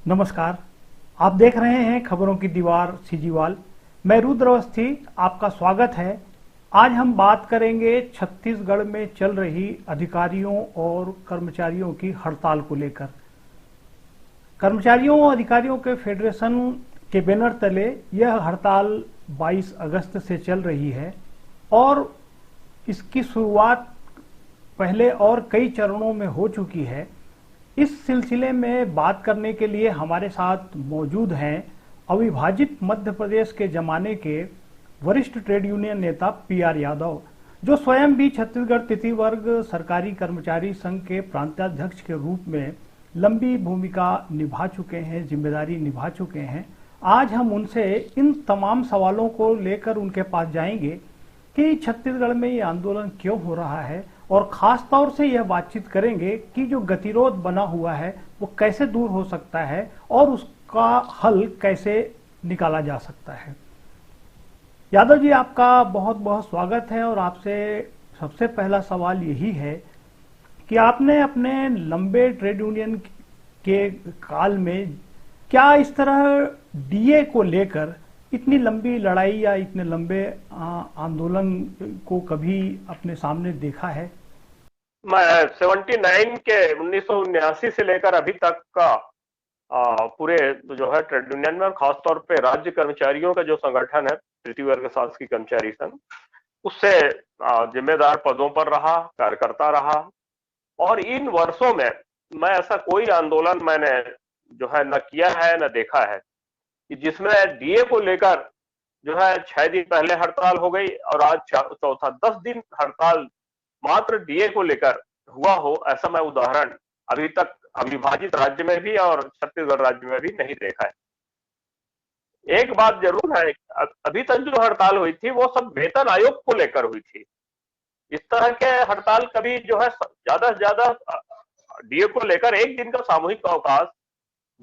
नमस्कार। आप देख रहे हैं खबरों की दीवार सीजीवाल। मैं रुद्र अवस्थी, आपका स्वागत है। आज हम बात करेंगे छत्तीसगढ़ में चल रही अधिकारियों और कर्मचारियों की हड़ताल को लेकर। कर्मचारियों और अधिकारियों के फेडरेशन के बैनर तले यह हड़ताल 22 अगस्त से चल रही है और इसकी शुरुआत पहले और कई चरणों में हो चुकी है। इस सिलसिले में बात करने के लिए हमारे साथ मौजूद हैं अविभाजित मध्य प्रदेश के जमाने के वरिष्ठ ट्रेड यूनियन नेता पीआर यादव, जो स्वयं भी छत्तीसगढ़ तृतीय वर्ग सरकारी कर्मचारी संघ के प्रांताध्यक्ष के रूप में लंबी भूमिका निभा चुके हैं, जिम्मेदारी निभा चुके हैं। आज हम उनसे इन तमाम सवालों को लेकर उनके पास जाएंगे कि छत्तीसगढ़ में ये आंदोलन क्यों हो रहा है, और खास तौर से यह बातचीत करेंगे कि जो गतिरोध बना हुआ है वो कैसे दूर हो सकता है और उसका हल कैसे निकाला जा सकता है। यादव जी, आपका बहुत बहुत स्वागत है। और आपसे सबसे पहला सवाल यही है कि आपने अपने लंबे ट्रेड यूनियन के काल में क्या इस तरह डीए को लेकर इतनी लंबी लड़ाई या इतने लंबे आंदोलन को कभी अपने सामने देखा है? मैं 79 के 1979 से लेकर अभी तक का पूरे जो है ट्रेड यूनियन में और खासतौर पे राज्य कर्मचारियों का जो संगठन है तृतीय वर्ग शासकीय कर्मचारी संघ, उससे जिम्मेदार पदों पर रहा, कार्यकर्ता रहा। और इन वर्षों में मैं ऐसा कोई आंदोलन मैंने जो है न किया है न देखा है कि जिसमें डीए को लेकर जो है 6 दिन पहले हड़ताल हो गई और आज चौथा 10 दिन हड़ताल मात्र डीए को लेकर हुआ हो, ऐसा मैं उदाहरण अभी तक अविभाजित राज्य में भी और छत्तीसगढ़ राज्य में भी नहीं देखा है। एक बात जरूर है, अभी तक जो हड़ताल हुई थी वो सब वेतन आयोग को लेकर हुई थी। इस तरह के हड़ताल कभी जो है ज्यादा से ज्यादा डीए को लेकर एक दिन का सामूहिक अवकाश,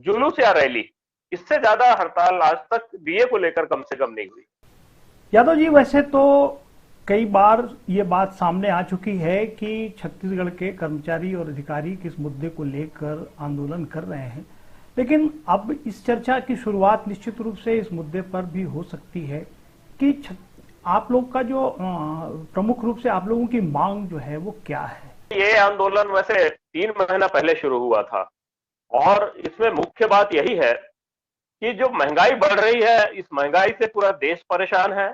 जुलूस या रैली, इससे ज्यादा हड़ताल आज तक डीए को लेकर कम से कम नहीं हुई। यादव जी, वैसे तो कई बार ये बात सामने आ चुकी है कि छत्तीसगढ़ के कर्मचारी और अधिकारी किस मुद्दे को लेकर आंदोलन कर रहे हैं, लेकिन अब इस चर्चा की शुरुआत निश्चित रूप से इस मुद्दे पर भी हो सकती है कि आप लोग का जो प्रमुख रूप से आप लोगों की मांग जो है वो क्या है? ये आंदोलन वैसे 3 महीना पहले शुरू हुआ था और इसमें मुख्य बात यही है कि जो महंगाई बढ़ रही है, इस महंगाई से पूरा देश परेशान है,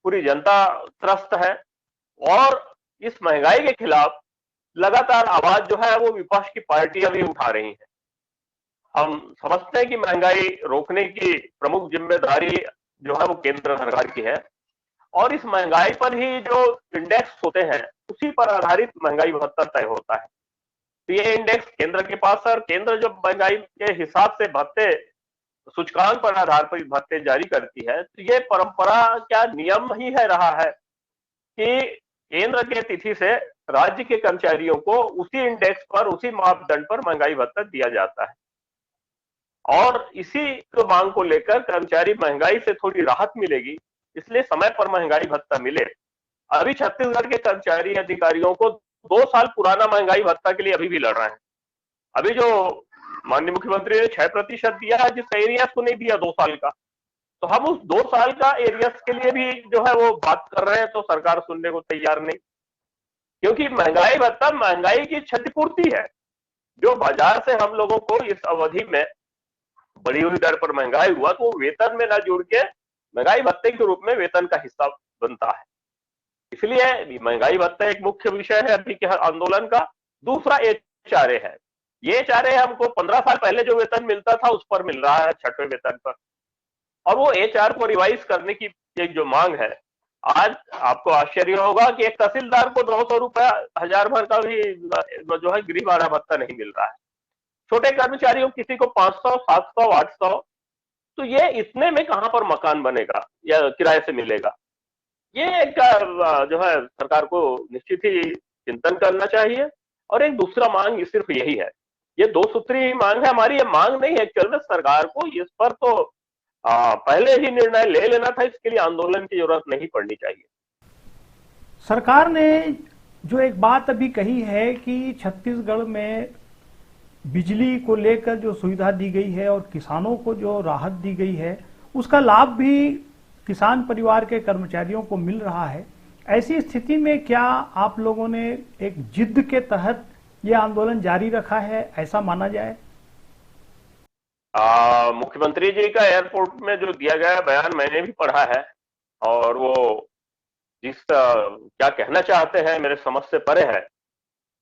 पूरी जनता त्रस्त है। और इस महंगाई के खिलाफ लगातार आवाज जो है वो विपक्ष की पार्टियां भी उठा रही हैं। हम समझते हैं कि महंगाई रोकने की प्रमुख जिम्मेदारी जो है वो केंद्र सरकार की है और इस महंगाई पर ही जो इंडेक्स होते हैं उसी पर आधारित महंगाई भत्ता तय होता है। तो ये इंडेक्स केंद्र के पास है और केंद्र जो महंगाई के हिसाब से भत्ते सूचकांक पर आधार पर भत्ते जारी करती है, तो ये परंपरा क्या नियम ही है रहा है कि केंद्र के तिथि से राज्य के कर्मचारियों को उसी इंडेक्स पर, उसी मापदंड पर महंगाई भत्ता दिया जाता है। और इसी को मांग को लेकर कर्मचारी महंगाई से थोड़ी राहत मिलेगी, इसलिए समय पर महंगाई भत्ता मिले। अभी छत्तीसगढ़ के कर्मचारी अधिकारियों को 2 साल पुराना महंगाई भत्ता के लिए अभी भी लड़ रहे हैं। अभी जो माननीय मुख्यमंत्री ने 6% दिया है, जिस एरिया को नहीं दिया 2 साल का, तो हम उस 2 साल का एरियस के लिए भी जो है वो बात कर रहे हैं, तो सरकार सुनने को तैयार नहीं। क्योंकि महंगाई भत्ता महंगाई की क्षतिपूर्ति है। जो बाजार से हम लोगों को इस अवधि में बढ़ी हुई दर पर महंगाई हुआ, तो वेतन में ना जुड़ के महंगाई भत्ते के रूप में वेतन का हिस्सा बनता है। इसलिए महंगाई भत्ता एक मुख्य विषय है अभी के आंदोलन का। दूसरा एचआरए है। ये एचआरए हमको 15 साल पहले जो वेतन मिलता था उस पर मिल रहा है, 6वें वेतन पर। और वो एचआर को रिवाइज करने की एक जो मांग है, आज आपको आश्चर्य होगा कि एक तहसीलदार को 900 रुपया हजार भर का भी जो है गृह भाड़ा भत्ता नहीं मिल रहा है। छोटे कर्मचारियों किसी को 500, 700, 800। तो ये इतने में कहां पर मकान बनेगा या किराए से मिलेगा? ये एक जो है सरकार को निश्चित ही चिंतन करना चाहिए। और एक दूसरा मांग सिर्फ यही है, ये 2 सूत्री मांग है हमारी। ये मांग नहीं है, चल सरकार को इस पर तो पहले ही निर्णय ले लेना था, इसके लिए आंदोलन की जरूरत नहीं पड़नी चाहिए। सरकार ने जो एक बात अभी कही है कि छत्तीसगढ़ में बिजली को लेकर जो सुविधा दी गई है और किसानों को जो राहत दी गई है, उसका लाभ भी किसान परिवार के कर्मचारियों को मिल रहा है। ऐसी स्थिति में क्या आप लोगों ने एक जिद के तहत यह आंदोलन जारी रखा है, ऐसा माना जाए? मुख्यमंत्री जी का एयरपोर्ट में जो दिया गया बयान मैंने भी पढ़ा है, और वो क्या कहना चाहते हैं मेरे समझ से परे है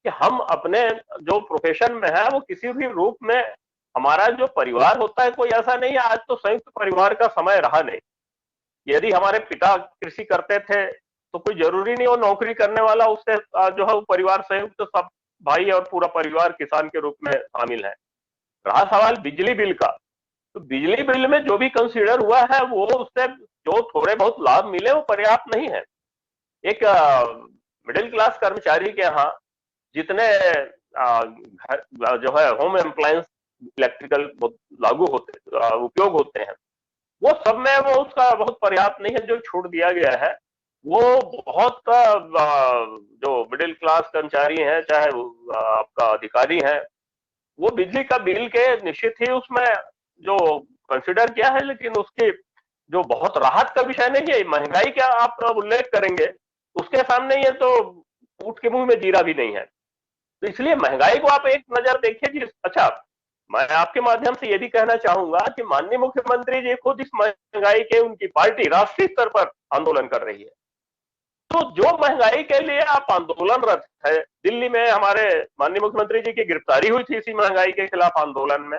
कि हम अपने जो प्रोफेशन में है वो किसी भी रूप में, हमारा जो परिवार होता है कोई ऐसा नहीं है, आज तो संयुक्त परिवार का समय रहा नहीं। यदि हमारे पिता कृषि करते थे तो कोई जरूरी नहीं वो नौकरी करने वाला, उससे जो है वो परिवार संयुक्त सब भाई और पूरा परिवार किसान के रूप में शामिल है। रहा सवाल बिजली बिल का, तो बिजली बिल में जो भी कंसीडर हुआ है वो उससे जो थोड़े बहुत लाभ मिले वो पर्याप्त नहीं है। एक मिडिल क्लास कर्मचारी के यहाँ जितने घर जो है होम अप्लायंस इलेक्ट्रिकल लागू होते उपयोग होते हैं, वो सब में वो उसका बहुत पर्याप्त नहीं है। जो छूट दिया गया है वो बहुत जो मिडिल क्लास कर्मचारी हैं, चाहे आपका अधिकारी हैं, वो बिजली का बिल के निश्चित ही उसमें जो कंसिडर किया है, लेकिन उसकी जो बहुत राहत का विषय नहीं है। महंगाई का आप उल्लेख करेंगे उसके सामने ये तो ऊँट के मुंह में जीरा भी नहीं है। तो इसलिए महंगाई को आप एक नजर देखिए जी। अच्छा, मैं आपके माध्यम से ये भी कहना चाहूंगा कि माननीय मुख्यमंत्री जी खुद इस महंगाई के, उनकी पार्टी राष्ट्रीय स्तर पर आंदोलन कर रही है। तो जो महंगाई के लिए आप आंदोलनरत है, दिल्ली में हमारे माननीय मुख्यमंत्री जी की गिरफ्तारी हुई थी इसी महंगाई के खिलाफ आंदोलन में।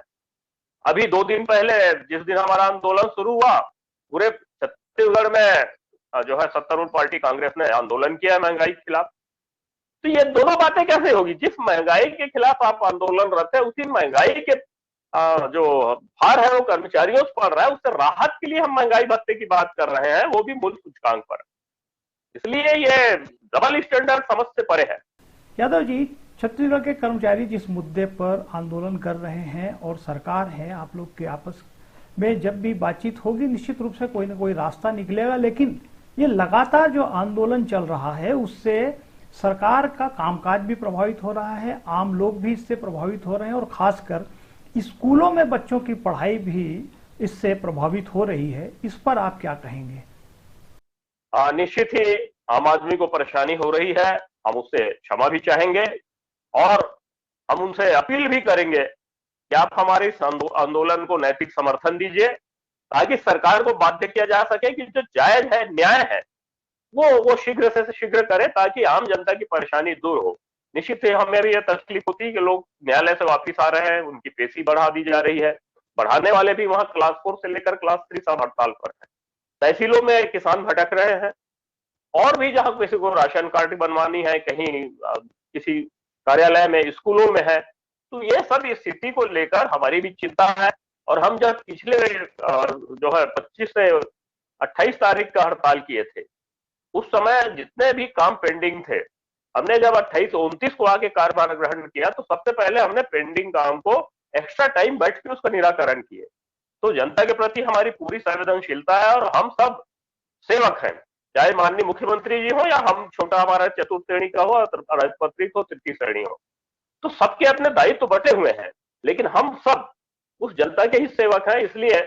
अभी 2 दिन पहले जिस दिन हमारा आंदोलन शुरू हुआ, पूरे छत्तीसगढ़ में जो है सत्तारूढ़ पार्टी कांग्रेस ने आंदोलन किया महंगाई के खिलाफ। तो ये दोनों बातें कैसे होगी? जिस महंगाई के खिलाफ आप आंदोलनरत है, उसी महंगाई के जो भार है वो कर्मचारियों से पड़ रहा है, उससे राहत के लिए हम महंगाई भत्ते की बात कर रहे हैं, वो भी मूल सूचकांक पर। इसलिए ये डबल स्टैंडर्ड समझ से परे है। यादव जी, छत्तीसगढ़ के कर्मचारी जिस मुद्दे पर आंदोलन कर रहे हैं और सरकार है, आप लोग के आपस में जब भी बातचीत होगी निश्चित रूप से कोई ना कोई रास्ता निकलेगा, लेकिन ये लगातार जो आंदोलन चल रहा है उससे सरकार का कामकाज भी प्रभावित हो रहा है, आम लोग भी इससे प्रभावित हो रहे हैं और खासकर स्कूलों में बच्चों की पढ़ाई भी इससे प्रभावित हो रही है। इस पर आप क्या कहेंगे? निश्चित ही आम आदमी को परेशानी हो रही है, हम उससे क्षमा भी चाहेंगे और हम उनसे अपील भी करेंगे कि आप हमारे इस आंदोलन को नैतिक समर्थन दीजिए, ताकि सरकार को बाध्य किया जा सके कि जो जायज है, न्याय है, वो शीघ्र से शीघ्र करे, ताकि आम जनता की परेशानी दूर हो। निश्चित ही हमें भी यह तकलीफ होती है कि लोग न्यायालय से वापिस आ रहे हैं, उनकी पेशी बढ़ा दी जा रही है, बढ़ाने वाले भी वहां क्लास 4 से लेकर क्लास 3 सब हड़ताल पर है। तहसीलों में किसान भटक रहे हैं, और भी जहां किसी को राशन कार्ड बनवानी है, कहीं किसी कार्यालय में, स्कूलों में है, तो ये सब स्थिति को लेकर हमारी भी चिंता है। और हम जब पिछले जो है 25 से 28 तारीख का हड़ताल किए थे, उस समय जितने भी काम पेंडिंग थे, हमने जब 28-29 को आके कार्यभार ग्रहण किया तो सबसे पहले हमने पेंडिंग काम को एक्स्ट्रा टाइम बैठ के उसका निराकरण किए। तो जनता के प्रति हमारी पूरी संवेदनशीलता है और हम सब सेवक हैं, चाहे माननीय मुख्यमंत्री जी हो या हम छोटा हमारा चतुर्थ श्रेणी का हो, राजपत्रित हो, तृतीय श्रेणी हो, तो सबके अपने दायित्व तो बटे हुए हैं, लेकिन हम सब उस जनता के ही सेवक हैं। इसलिए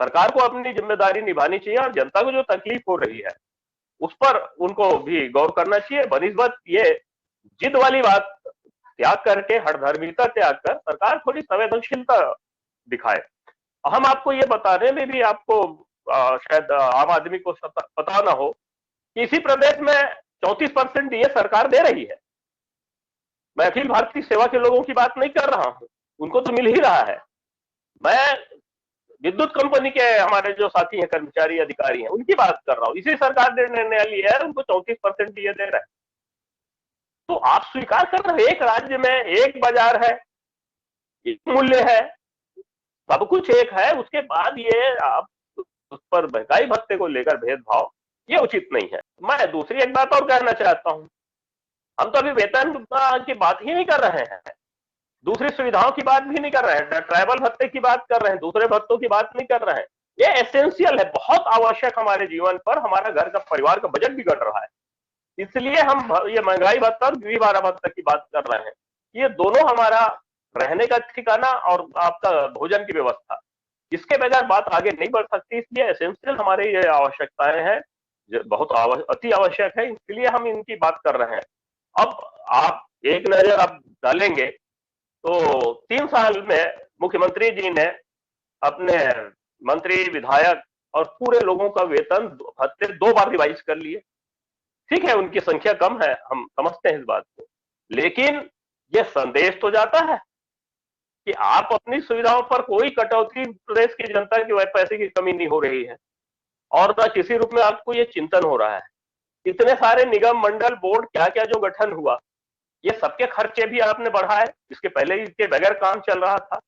सरकार को अपनी जिम्मेदारी निभानी चाहिए और जनता को जो तकलीफ हो रही है उस पर उनको भी गौर करना चाहिए। बनिस्बत ये जिद वाली बात त्याग करके, हठधर्मिता त्याग कर सरकार थोड़ी संवेदनशीलता दिखाए। हम आपको ये बताने में भी आपको शायद आम आदमी को पता ना हो कि इसी प्रदेश में 34% ये सरकार दे रही है। मैं अखिल भारतीय सेवा के लोगों की बात नहीं कर रहा हूं, उनको तो मिल ही रहा है। मैं विद्युत कंपनी के हमारे जो साथी हैं, कर्मचारी अधिकारी हैं, उनकी बात कर रहा हूं। इसी सरकार ने निर्णय लिया है, उनको 34% ये दे रहा है। तो आप स्वीकार कर रहे हैं, एक राज्य में एक बाजार है, एक मूल्य है, सब कुछ एक है, उसके बाद ये आप उस पर महंगाई भत्ते को लेकर भेदभाव, ये उचित नहीं है। मैं दूसरी एक बात और कहना चाहता हूं, हम तो अभी वेतन की बात ही नहीं कर रहे हैं, दूसरी सुविधाओं की बात भी नहीं कर रहे हैं, ट्राइबल भत्ते की बात कर रहे हैं, दूसरे भत्तों की बात नहीं कर रहे हैं। ये एसेंशियल है, बहुत आवश्यक हमारे जीवन पर, हमारा घर का, परिवार का बजट बिगड़ रहा है, इसलिए हम ये महंगाई भत्ता और गृह भाड़ा भत्ता की बात कर रहे हैं। ये दोनों हमारा रहने का ठिकाना और आपका भोजन की व्यवस्था, इसके बगैर बात आगे नहीं बढ़ सकती। इसलिए एसेंशियल हमारे ये आवश्यकताएं हैं, बहुत अति आवश्यक है, इसलिए हम इनकी बात कर रहे हैं। अब आप एक नजर आप डालेंगे तो 3 साल में मुख्यमंत्री जी ने अपने मंत्री, विधायक और पूरे लोगों का वेतन भत्ते 2 बार रिवाइज कर लिए। ठीक है, उनकी संख्या कम है, हम समझते हैं इस बात को, लेकिन यह संदेश तो जाता है कि आप अपनी सुविधाओं पर कोई कटौती, प्रदेश की जनता की वह पैसे की कमी नहीं हो रही है, और ना किसी रूप में आपको ये चिंतन हो रहा है। इतने सारे निगम, मंडल, बोर्ड, क्या क्या जो गठन हुआ, ये सबके खर्चे भी आपने बढ़ाए, इसके पहले ही इसके बगैर काम चल रहा था।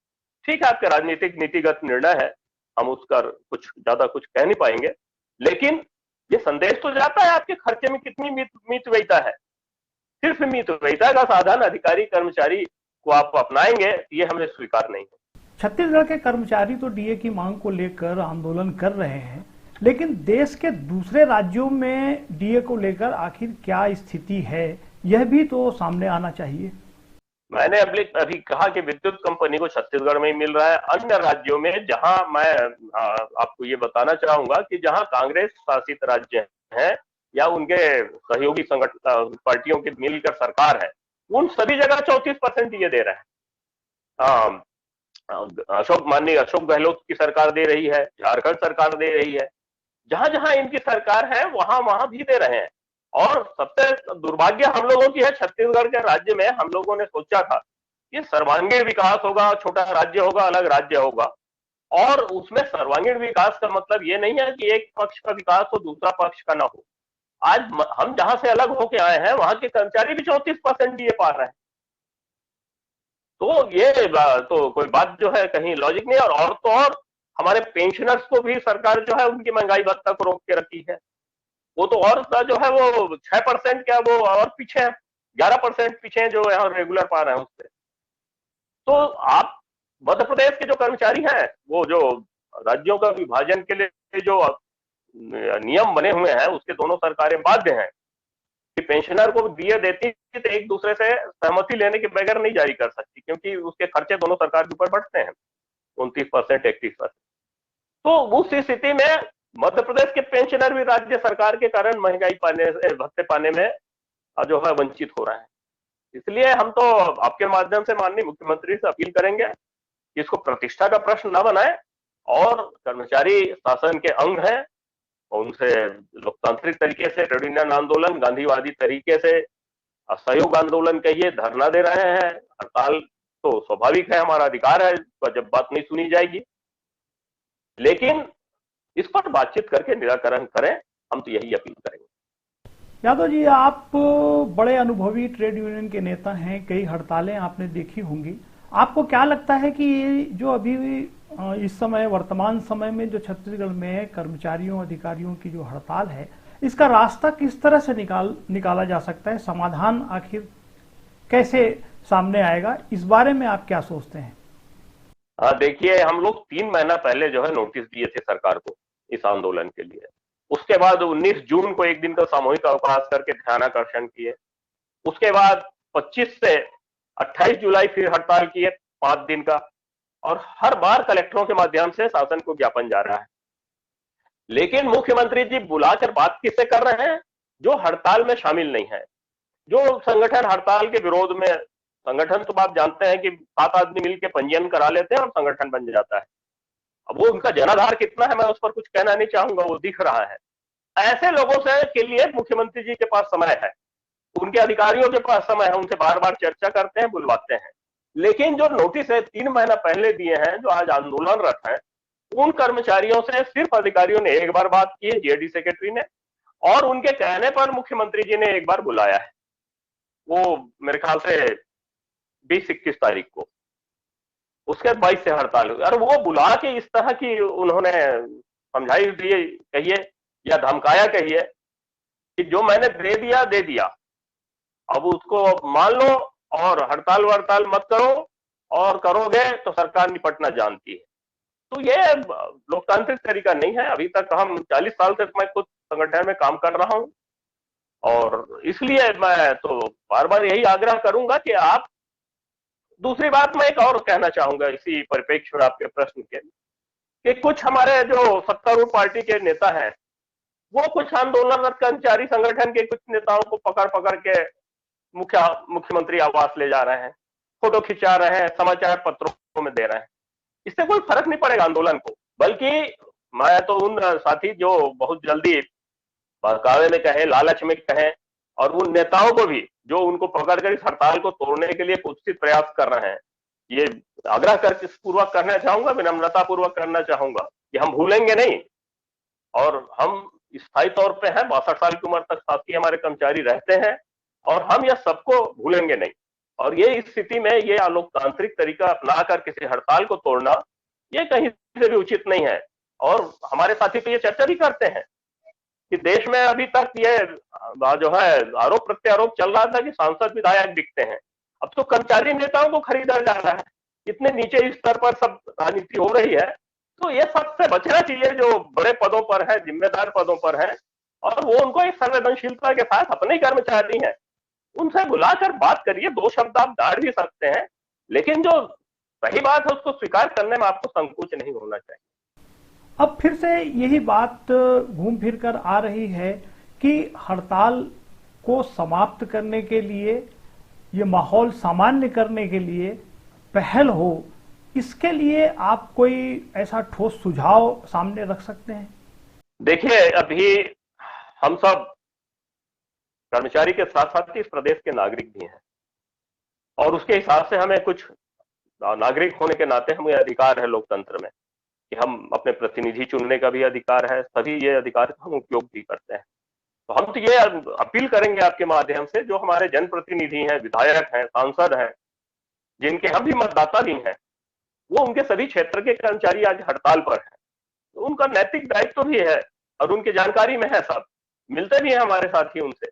ठीक है, आपके राजनीतिक नीतिगत निर्णय है, हम उसका कुछ ज्यादा कुछ कह नहीं पाएंगे, लेकिन ये संदेश तो जाता है आपके खर्चे में कितनी मितव्ययिता है। सिर्फ मितव्ययिता का साधन अधिकारी कर्मचारी को आप अपनाएंगे, ये हमें स्वीकार नहीं है। छत्तीसगढ़ के कर्मचारी तो डीए की मांग को लेकर आंदोलन कर रहे हैं, लेकिन देश के दूसरे राज्यों में डीए को लेकर आखिर क्या स्थिति है, यह भी तो सामने आना चाहिए। मैंने अभी कहा कि विद्युत कंपनी को छत्तीसगढ़ में ही मिल रहा है। अन्य राज्यों में, जहां मैं आपको ये बताना चाहूंगा कि जहां कांग्रेस शासित राज्य हैं या उनके सहयोगी संगठन पार्टियों की मिलकर सरकार है, उन सभी जगह 34% ये दे रहे हैं। माननीय अशोक गहलोत की सरकार दे रही है, झारखंड सरकार दे रही है, जहां जहां इनकी सरकार है वहां वहां भी दे रहे हैं। और सबसे दुर्भाग्य हम लोगों की है, छत्तीसगढ़ के राज्य में हम लोगों ने सोचा था कि सर्वांगीण विकास होगा, छोटा राज्य होगा, अलग राज्य होगा, और उसमें सर्वांगीण विकास का मतलब ये नहीं है कि एक पक्ष का विकास हो दूसरा पक्ष का ना हो। आज हम जहां से अलग होके आए हैं वहां के कर्मचारी भी 34% दिए पा रहे हैं। तो ये तो कोई बात जो है कहीं लॉजिक नहीं है। और तो और हमारे पेंशनर्स को भी सरकार जो है उनकी महंगाई भत्ता को रोक के रखी है। वो तो और जो है वो 6% क्या, वो और पीछे है, 11% पीछे जो यहाँ रेगुलर पा रहे हैं उससे। तो आप मध्य प्रदेश के जो कर्मचारी हैं, वो जो राज्यों का विभाजन के लिए जो नियम बने हुए हैं उसके दोनों सरकारें बाध्य हैं कि पेंशनर को दिए देती तो एक दूसरे से सहमति लेने के बगैर नहीं जारी कर सकती, क्योंकि उसके खर्चे दोनों सरकार के ऊपर बढ़ते हैं 29%, 31%। तो उस स्थिति में मध्य प्रदेश के पेंशनर भी राज्य सरकार के कारण महंगाई पाने से, भत्ते पाने में जो है वंचित हो रहे हैं। इसलिए हम तो आपके माध्यम से माननीय मुख्यमंत्री से अपील करेंगे कि इसको प्रतिष्ठा का प्रश्न न बनाए, और कर्मचारी शासन के अंग हैं, उनसे लोकतांत्रिक तरीके से ट्रेड यूनियन आंदोलन, गांधीवादी तरीके से असहयोग आंदोलन कहिए, धरना दे रहे हैं। हड़ताल तो स्वाभाविक है, हमारा अधिकार है, जब बात नहीं सुनी जाएगी, लेकिन इस पर बातचीत करके निराकरण करें, हम तो यही अपील करेंगे। यादव जी, आप बड़े अनुभवी ट्रेड यूनियन के नेता हैं, कई हड़तालें आपने देखी होंगी। आपको क्या लगता है कि ये जो अभी इस समय वर्तमान समय में जो छत्तीसगढ़ में कर्मचारियों, अधिकारियों की जो हड़ताल है, इसका रास्ता किस तरह से निकाला जा सकता है? समाधान आखिर कैसे सामने आएगा, इस बारे में आप क्या सोचते हैं? देखिए, हम लोग 3 महीना पहले जो है नोटिस दिए थे सरकार को इस आंदोलन के लिए। उसके बाद 19 जून को एक दिन का सामूहिक अवकाश करके ध्यानाकर्षण किए। उसके बाद 25 से 28 जुलाई फिर हड़ताल किए 5 दिन का, और हर बार कलेक्टरों के माध्यम से शासन को ज्ञापन जा रहा है। लेकिन मुख्यमंत्री जी बुलाकर बात किससे कर रहे हैं? जो हड़ताल में शामिल नहीं है, जो संगठन हड़ताल के विरोध में, संगठन तो आप जानते हैं कि 7 आदमी मिलकर पंजीयन करा लेते हैं और संगठन बन जाता है। अब वो उनका जनाधार कितना है मैं उस पर कुछ कहना नहीं चाहूंगा, वो दिख रहा है। ऐसे लोगों से के लिए मुख्यमंत्री जी के पास समय है, उनके अधिकारियों के पास समय है, उनसे बार बार चर्चा करते हैं, बुलवाते हैं। लेकिन जो नोटिस है 3 महीना पहले दिए हैं, जो आज आंदोलनरत हैं, उन कर्मचारियों से सिर्फ अधिकारियों ने एक बार बात की है, जेडी सेक्रेटरी ने, और उनके कहने पर मुख्यमंत्री जी ने एक बार बुलाया है, वो मेरे ख्याल से 20-21 तारीख को। उसके 22 से हड़ताल हुई, और वो बुला के इस तरह की उन्होंने समझाई दिए कहिए या धमकाया कहिए कि जो मैंने दे दिया दे दिया, अब उसको मान लो और हड़ताल वड़ताल मत करो, और करोगे तो सरकार निपटना जानती है। तो ये लोकतांत्रिक तरीका नहीं है। अभी तक हम 40 साल से मैं खुद संगठन में काम कर रहा हूं, और इसलिए मैं तो बार बार यही आग्रह करूंगा कि आप दूसरी बात मैं एक और कहना चाहूंगा इसी परिप्रेक्ष्य में आपके प्रश्न के, कि कुछ हमारे जो सत्तारूढ़ पार्टी के नेता हैं, वो कुछ आंदोलनरत कर्मचारी संगठन के कुछ नेताओं को पकड़ पकड़ के मुख्यमंत्री आवास ले जा रहे हैं, फोटो खिंचा रहे हैं, समाचार पत्रों में दे रहे हैं। इससे कोई फर्क नहीं पड़ेगा आंदोलन को, बल्कि मैं तो उन साथी जो बहुत जल्दी बहकावे में कहें, लालच में कहें, और उन नेताओं को भी जो उनको पकड़कर इस हड़ताल को तोड़ने के लिए कुत्सित प्रयास कर रहे हैं, ये आग्रह करके पूर्वक करना चाहूंगा, विनम्रता पूर्वक करना चाहूंगा कि हम भूलेंगे नहीं, और हम स्थायी तौर पे हैं, 62 साल की उम्र तक साथी हमारे कर्मचारी रहते हैं, और हम यह सबको भूलेंगे नहीं। और ये इस स्थिति में ये अलोकतांत्रिक तरीका अपनाकर किसी हड़ताल को तोड़ना, ये कहीं से भी उचित नहीं है। और हमारे साथी तो ये चर्चा भी करते हैं कि देश में अभी तक ये जो है आरोप प्रत्यारोप चल रहा था कि सांसद विधायक बिकते हैं, अब तो कर्मचारी नेताओं को खरीदा जा रहा है। इतने नीचे स्तर पर सब राजनीति हो रही है, तो ये सबसे बचना चाहिए जो बड़े पदों पर है, जिम्मेदार पदों पर है, और वो उनको एक संवेदनशीलता के साथ अपने ही कर्मचारी हैं, उनसे बुलाकर बात करिए, 2 शब्द आप डांट भी सकते हैं, लेकिन जो सही बात है उसको स्वीकार करने में आपको संकोच नहीं होना चाहिए। अब फिर से यही बात घूम फिर कर आ रही है कि हड़ताल को समाप्त करने के लिए, ये माहौल सामान्य करने के लिए पहल हो, इसके लिए आप कोई ऐसा ठोस सुझाव सामने रख सकते हैं? देखिए, अभी हम सब कर्मचारी के साथ साथ इस प्रदेश के नागरिक भी हैं, और उसके हिसाब से हमें कुछ नागरिक होने के नाते हमें अधिकार है लोकतंत्र में कि हम अपने प्रतिनिधि चुनने का भी अधिकार है, सभी ये अधिकार का हम उपयोग भी करते हैं। तो हम तो ये अपील करेंगे आपके माध्यम से, जो हमारे जनप्रतिनिधि हैं, विधायक हैं, सांसद हैं, जिनके हम भी मतदाता भी हैं, वो उनके सभी क्षेत्र के कर्मचारी आज हड़ताल पर हैं, तो उनका नैतिक दायित्व भी है, और उनकी जानकारी में है, सब मिलते भी हैं हमारे साथी उनसे।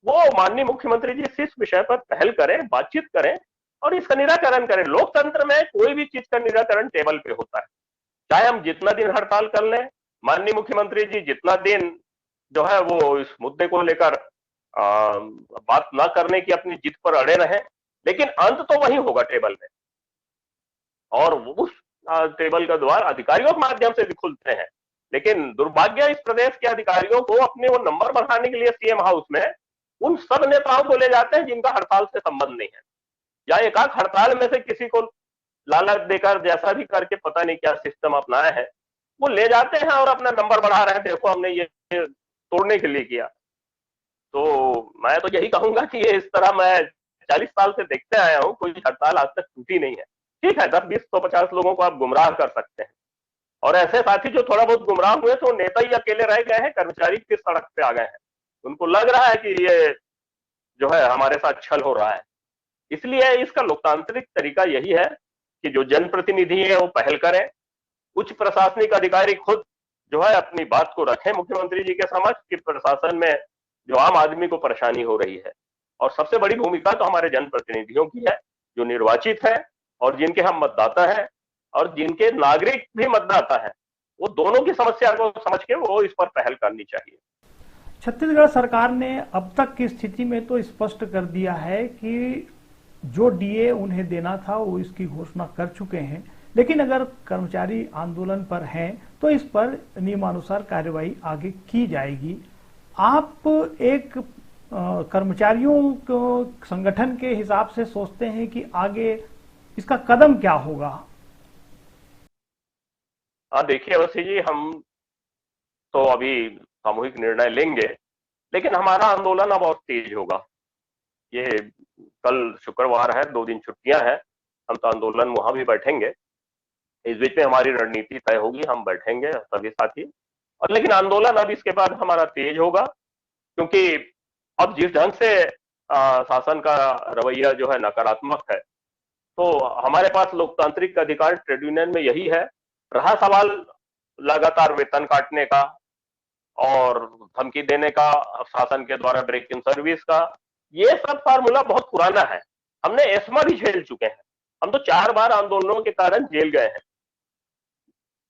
वो माननीय मुख्यमंत्री जी इस विषय पर पहल करें, बातचीत करें और इसका निराकरण करें। लोकतंत्र में कोई भी चीज का निराकरण टेबल पे होता है, चाहे हम जितना दिन हड़ताल कर लें, माननीय मुख्यमंत्री जी जितना दिन जो है वो इस मुद्दे को लेकर बात ना करने की अपनी जिद पर अड़े रहे, लेकिन अंत तो वही होगा टेबल में, और उस टेबल का द्वार अधिकारियों के माध्यम से भी खुलते हैं। लेकिन दुर्भाग्य इस प्रदेश के अधिकारियों को अपने वो नंबर बढ़ाने के लिए सीएम हाउस में उन सब नेताओं को ले जाते हैं जिनका हड़ताल से संबंध नहीं है, या एकाध हड़ताल में से किसी को लालच देकर जैसा भी करके पता नहीं क्या सिस्टम अपनाया है, वो ले जाते हैं और अपना नंबर बढ़ा रहे हैं, देखो हमने ये तोड़ने के लिए किया। तो मैं तो यही कहूंगा कि ये इस तरह मैं 40 साल से देखते आया हूं, कोई हड़ताल आज तक टूटी नहीं है। ठीक है, 10, 20, 150 लोगों को आप गुमराह कर सकते हैं, और ऐसे साथी जो थोड़ा बहुत गुमराह हुए तो नेता ही अकेले रह गए हैं, कर्मचारी फिर सड़क पे आ गए हैं, उनको लग रहा है कि ये जो है हमारे साथ छल हो रहा है। इसलिए इसका लोकतांत्रिक तरीका यही है कि जो जनप्रतिनिधि है वो पहल करें, उच्च प्रशासनिक अधिकारी खुद जो है अपनी बात को रखें मुख्यमंत्री जी के समक्ष कि प्रशासन में जो आम आदमी को परेशानी हो रही है, और सबसे बड़ी भूमिका तो हमारे जनप्रतिनिधियों की है जो निर्वाचित है और जिनके हम मतदाता हैं और जिनके नागरिक भी मतदाता है, वो दोनों की समस्या को समझ के वो इस पर पहल करनी चाहिए। छत्तीसगढ़ सरकार ने अब तक की स्थिति में तो स्पष्ट कर दिया है कि जो डीए उन्हें देना था वो इसकी घोषणा कर चुके हैं, लेकिन अगर कर्मचारी आंदोलन पर हैं तो इस पर नियमानुसार कार्यवाही आगे की जाएगी। आप एक कर्मचारियों को संगठन के हिसाब से सोचते हैं कि आगे इसका कदम क्या होगा? देखिए अवस्थी जी, हम तो अभी सामूहिक निर्णय लेंगे, लेकिन हमारा आंदोलन अब और तेज होगा। ये कल शुक्रवार है, 2 दिन छुट्टियां हैं, हम तो आंदोलन वहां भी बैठेंगे। इस बीच में हमारी रणनीति तय होगी, हम बैठेंगे सभी साथी, और लेकिन आंदोलन अब इसके बाद हमारा तेज होगा, क्योंकि अब जिस ढंग से शासन का रवैया जो है नकारात्मक है, तो हमारे पास लोकतांत्रिक अधिकार ट्रेड यूनियन में यही है। रहा सवाल लगातार वेतन काटने का और धमकी देने का, शासन के द्वारा ब्रेक इन सर्विस का, ये सब फार्मूला बहुत पुराना है, हमने एस्मा भी झेल चुके हैं। हम तो 4 बार आंदोलनों के कारण जेल गए हैं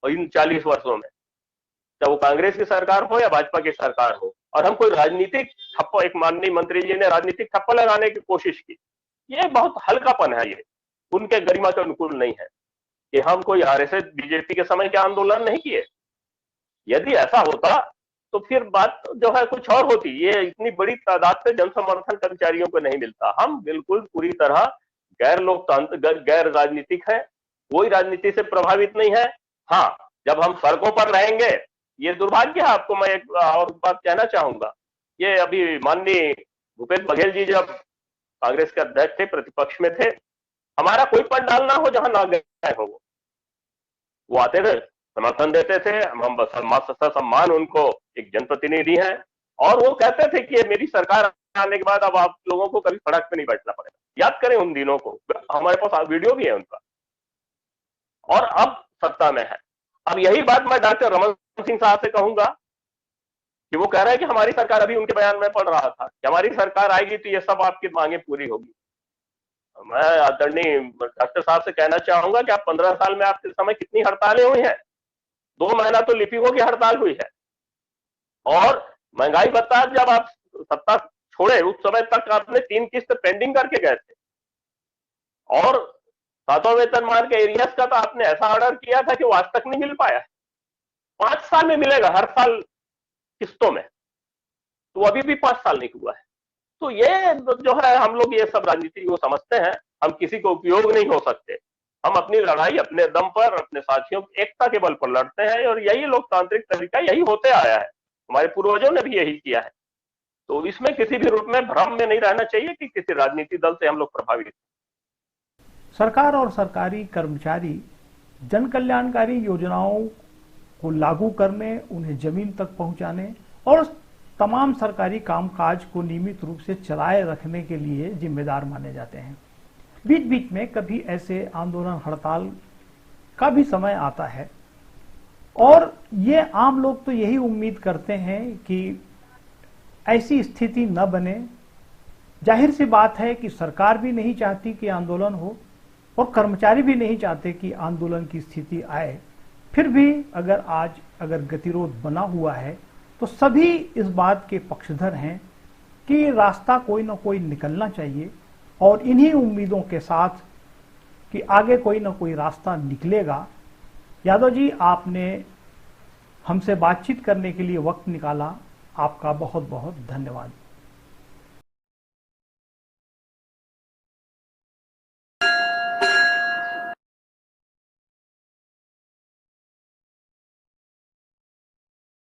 इन 40 वर्षों में, चाहे वो कांग्रेस की सरकार हो या भाजपा की सरकार हो, और हम कोई राजनीतिक ठप्पा, एक माननीय मंत्री जी ने राजनीतिक ठप्पा लगाने की कोशिश की, ये बहुत हल्कापन है ये। उनके गरिमा के अनुकूल नहीं है कि हम कोई आरएसएस बीजेपी के समय के आंदोलन नहीं किए। यदि ऐसा होता तो फिर बात जो है कुछ और होती। ये इतनी बड़ी तादाद से जनसमर्थन कर्मचारियों को नहीं मिलता। हम बिल्कुल पूरी तरह गैर लोकतांत्रिक, गैर राजनीतिक है, कोई राजनीति से प्रभावित नहीं है। हाँ, जब हम सड़कों पर रहेंगे, ये दुर्भाग्य है। आपको मैं एक और बात कहना चाहूंगा, ये अभी माननीय भूपेश बघेल जी जब कांग्रेस के अध्यक्ष थे, प्रतिपक्ष में थे, हमारा कोई पंडाल ना हो जहां ना गए हो, वो आते थे, समर्थन देते थे। हम सम्मान उनको एक जनप्रतिनिधि हैं, और वो कहते थे कि ये मेरी सरकार आने के बाद अब आप लोगों को कभी सड़क पे नहीं बैठना पड़ेगा। याद करें उन दिनों को, हमारे पास वीडियो भी है उनका। और अब सत्ता में है। अब यही बात मैं डॉक्टर रमन सिंह साहब से कहूंगा कि वो कह रहे हैं कि हमारी सरकार, अभी उनके बयान में पढ़ रहा था कि हमारी सरकार आएगी तो ये सब आपकी मांगे पूरी होगी। मैं आदरणीय डॉक्टर साहब से कहना चाहूंगा कि आप 15 साल में आपके समय कितनी हड़तालें हुई हैं? 2 महीना तो लिपिकों की हड़ताल हुई है। और महंगाई भत्ता जब आप सत्ता छोड़े उस समय तक आपने 3 किस्त पेंडिंग करके गए थे, और 7वां वेतनमान के एरियर्स का तो आपने ऐसा ऑर्डर किया था कि वो आज तक नहीं मिल पाया। 5 साल में मिलेगा, हर साल किस्तों में, तो अभी भी 5 साल नहीं हुआ है। तो ये जो है, हम लोग ये सब राजनीति को समझते हैं, हम किसी को उपयोग नहीं हो सकते। हम अपनी लड़ाई अपने दम पर, अपने साथियों की एकता के बल पर लड़ते हैं, और यही लोकतांत्रिक तरीका, यही होते आया है। हमारे पूर्वजों ने भी यही किया है। तो इसमें किसी भी रूप में भ्रम में नहीं रहना चाहिए कि किसी राजनीतिक दल से हम लोग प्रभावित। सरकार और सरकारी कर्मचारी जन कल्याणकारी योजनाओं को लागू करने, उन्हें जमीन तक पहुंचाने और तमाम सरकारी कामकाज को नियमित रूप से चलाए रखने के लिए जिम्मेदार माने जाते हैं। बीच बीच में कभी ऐसे आंदोलन, हड़ताल का भी समय आता है, और ये आम लोग तो यही उम्मीद करते हैं कि ऐसी स्थिति न बने। जाहिर सी बात है कि सरकार भी नहीं चाहती कि आंदोलन हो, और कर्मचारी भी नहीं चाहते कि आंदोलन की स्थिति आए। फिर भी अगर गतिरोध बना हुआ है तो सभी इस बात के पक्षधर हैं कि रास्ता कोई ना कोई निकलना चाहिए, और इन्हीं उम्मीदों के साथ कि आगे कोई ना कोई रास्ता निकलेगा। यादव जी, आपने हमसे बातचीत करने के लिए वक्त निकाला, आपका बहुत बहुत धन्यवाद।